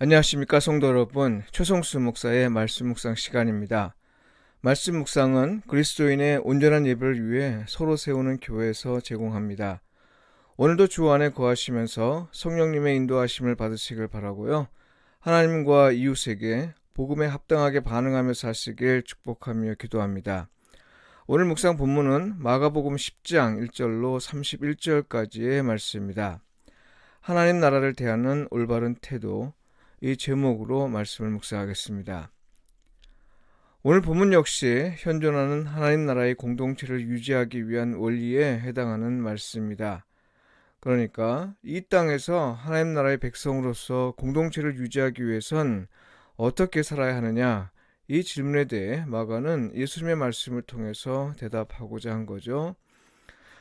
안녕하십니까 성도 여러분, 최성수 목사의 말씀 묵상 시간입니다. 말씀 묵상은 그리스도인의 온전한 예배를 위해 서로 세우는 교회에서 제공합니다. 오늘도 주 안에 거하시면서 성령님의 인도하심을 받으시길 바라고요. 하나님과 이웃에게 복음에 합당하게 반응하며 사시길 축복하며 기도합니다. 오늘 묵상 본문은 마가복음 10장 1절로 31절까지의 말씀입니다. 하나님 나라를 대하는 올바른 태도, 이 제목으로 말씀을 묵상하겠습니다. 오늘 본문 역시 현존하는 하나님 나라의 공동체를 유지하기 위한 원리에 해당하는 말씀입니다. 그러니까 이 땅에서 하나님 나라의 백성으로서 공동체를 유지하기 위해선 어떻게 살아야 하느냐, 이 질문에 대해 마가는 예수님의 말씀을 통해서 대답하고자 한 거죠.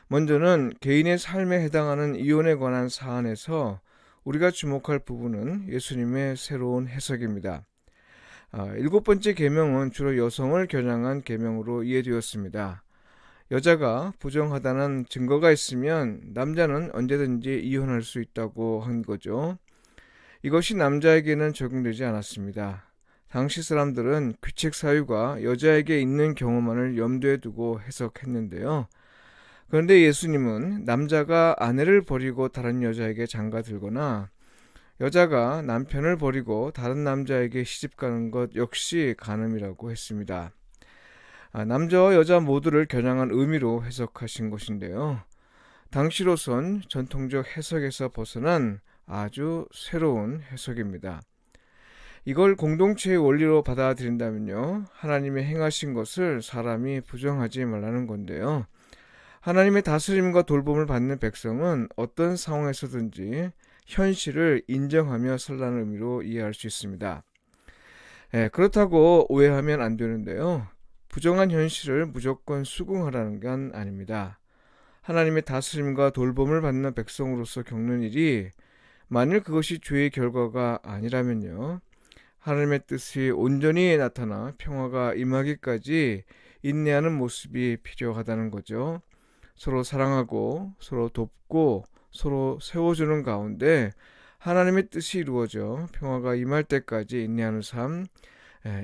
먼저는 개인의 삶에 해당하는 이혼에 관한 사안에서 우리가 주목할 부분은 예수님의 새로운 해석입니다. 일곱 번째 계명은 주로 여성을 겨냥한 계명으로 이해되었습니다. 여자가 부정하다는 증거가 있으면 남자는 언제든지 이혼할 수 있다고 한 거죠. 이것이 남자에게는 적용되지 않았습니다. 당시 사람들은 귀책 사유가 여자에게 있는 경우만을 염두에 두고 해석했는데요. 그런데 예수님은 남자가 아내를 버리고 다른 여자에게 장가들거나 여자가 남편을 버리고 다른 남자에게 시집가는 것 역시 간음이라고 했습니다. 남자와 여자 모두를 겨냥한 의미로 해석하신 것인데요. 당시로선 전통적 해석에서 벗어난 아주 새로운 해석입니다. 이걸 공동체의 원리로 받아들인다면요, 하나님의 행하신 것을 사람이 부정하지 말라는 건데요. 하나님의 다스림과 돌봄을 받는 백성은 어떤 상황에서든지 현실을 인정하며 살라는 의미로 이해할 수 있습니다. 그렇다고 오해하면 안 되는데요. 부정한 현실을 무조건 수긍하라는 건 아닙니다. 하나님의 다스림과 돌봄을 받는 백성으로서 겪는 일이 만일 그것이 죄의 결과가 아니라면요, 하나님의 뜻이 온전히 나타나 평화가 임하기까지 인내하는 모습이 필요하다는 거죠. 서로 사랑하고 서로 돕고 서로 세워주는 가운데 하나님의 뜻이 이루어져 평화가 임할 때까지 인내하는 삶,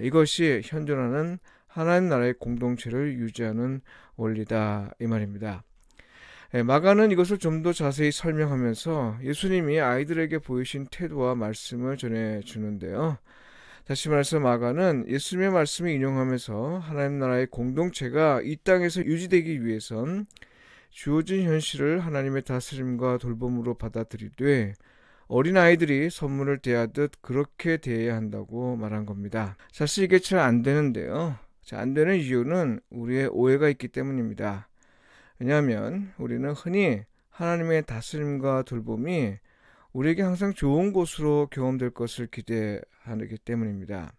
이것이 현존하는 하나님 나라의 공동체를 유지하는 원리다, 이 말입니다. 마가는 이것을 좀 더 자세히 설명하면서 예수님이 아이들에게 보이신 태도와 말씀을 전해주는데요. 다시 말해서 마가는 예수님의 말씀을 인용하면서 하나님 나라의 공동체가 이 땅에서 유지되기 위해선 주어진 현실을 하나님의 다스림과 돌봄으로 받아들이되 어린아이들이 선물을 대하듯 그렇게 대해야 한다고 말한 겁니다. 사실 이게 잘 안 되는데요. 안 되는 이유는 우리의 오해가 있기 때문입니다. 왜냐하면 우리는 흔히 하나님의 다스림과 돌봄이 우리에게 항상 좋은 곳으로 경험될 것을 기대하기 때문입니다.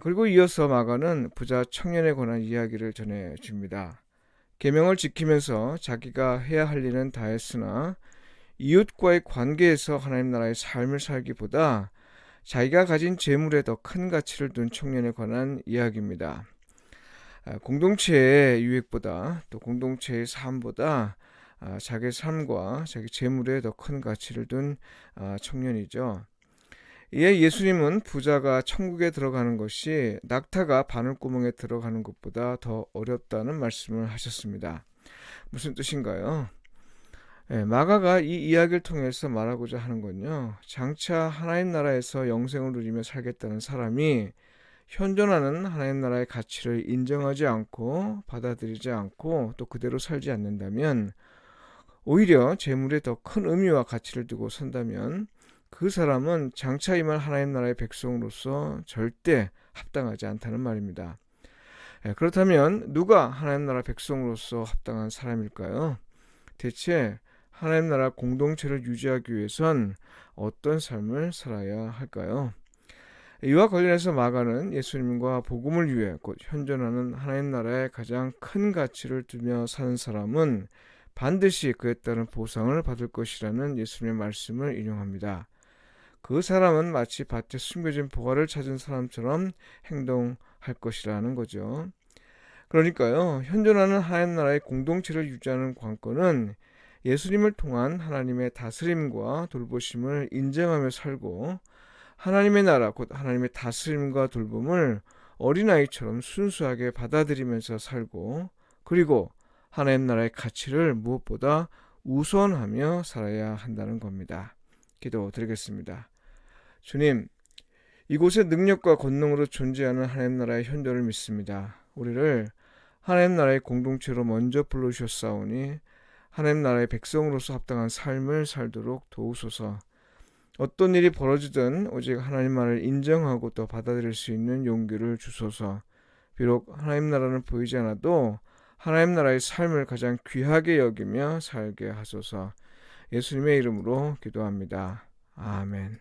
그리고 이어서 마가는 부자 청년에 관한 이야기를 전해줍니다. 계명을 지키면서 자기가 해야 할 일은 다 했으나 이웃과의 관계에서 하나님 나라의 삶을 살기보다 자기가 가진 재물에 더 큰 가치를 둔 청년에 관한 이야기입니다. 공동체의 유익보다 또 공동체의 삶보다 자기 삶과 자기 재물에 더 큰 가치를 둔 청년이죠. 이에 예수님은 부자가 천국에 들어가는 것이 낙타가 바늘구멍에 들어가는 것보다 더 어렵다는 말씀을 하셨습니다. 무슨 뜻인가요? 마가가 이 이야기를 통해서 말하고자 하는 건요, 장차 하나님 나라에서 영생을 누리며 살겠다는 사람이 현존하는 하나님 나라의 가치를 인정하지 않고 받아들이지 않고 또 그대로 살지 않는다면, 오히려 재물에 더 큰 의미와 가치를 두고 산다면 그 사람은 장차 임할 하나님 나라의 백성으로서 절대 합당하지 않다는 말입니다. 그렇다면 누가 하나님 나라 백성으로서 합당한 사람일까요? 대체 하나님 나라 공동체를 유지하기 위해선 어떤 삶을 살아야 할까요? 이와 관련해서 마가는 예수님과 복음을 위해 곧 현존하는 하나님 나라의 가장 큰 가치를 두며 사는 사람은 반드시 그에 따른 보상을 받을 것이라는 예수님의 말씀을 인용합니다. 그 사람은 마치 밭에 숨겨진 보화를 찾은 사람처럼 행동할 것이라는 거죠. 그러니까요, 현존하는 하나님 나라의 공동체를 유지하는 관건은 예수님을 통한 하나님의 다스림과 돌보심을 인정하며 살고 하나님의 나라, 곧 하나님의 다스림과 돌봄을 어린아이처럼 순수하게 받아들이면서 살고, 그리고 하나님 나라의 가치를 무엇보다 우선하며 살아야 한다는 겁니다. 기도드리겠습니다. 주님, 이곳에 능력과 권능으로 존재하는 하나님 나라의 현존을 믿습니다. 우리를 하나님 나라의 공동체로 먼저 불러주셨사오니 하나님 나라의 백성으로서 합당한 삶을 살도록 도우소서. 어떤 일이 벌어지든 오직 하나님만을 인정하고 또 받아들일 수 있는 용기를 주소서. 비록 하나님 나라는 보이지 않아도 하나님 나라의 삶을 가장 귀하게 여기며 살게 하소서. 예수님의 이름으로 기도합니다. 아멘.